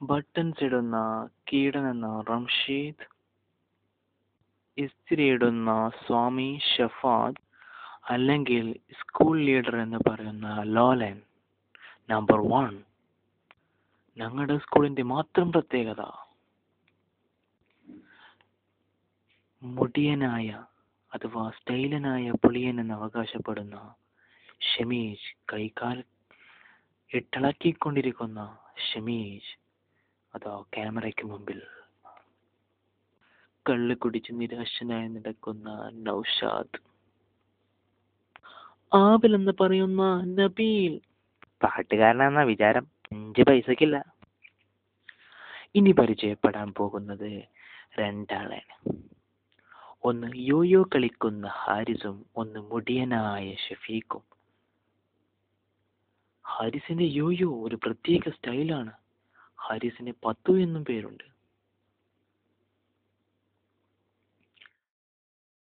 Buttons ഇടുന്ന കീടൻ എന്ന റംഷീദ്, ഇസ്തിരിയിടുന്ന സ്വാമി ഷഫാദ്, അല്ലെങ്കിൽ സ്കൂൾ ലീഡർ എന്ന് പറയുന്ന ലോലൻ. നമ്പർ 1, ഞങ്ങളുടെ സ്കൂളിന്റെ മാത്രം പ്രത്യേകത, മുടിയനായ അഥവാ സ്റ്റൈലനായ പുളിയൻ എന്ന് അവകാശപ്പെടുന്ന ഷമീജ്, കൈകാൽ ഇട്ടിളക്കിക്കൊണ്ടിരിക്കുന്ന ഷമീജ് അതാ ക്യാമറയ്ക്ക് മുമ്പിൽ. കള്ള് കുടിച്ച് നിരാശനായി നടക്കുന്ന നൗഷാദ്. ആബിൽ എന്ന് പറയുന്ന നബീൽ, പാട്ടുകാരനാണെന്ന വിചാരം, 5 പൈസക്കില്ല. ഇനി പരിചയപ്പെടാൻ പോകുന്നത് 2 ആളാണ്. ഒന്ന് യോയോ കളിക്കുന്ന ഹാരിസും, ഒന്ന് മുടിയനായ ഷഫീഖും. ഹാരിസിന്റെ യോയോ ഒരു പ്രത്യേക സ്റ്റൈലാണ്. ഹാരിസിന് 10 എന്നും പേരുണ്ട്.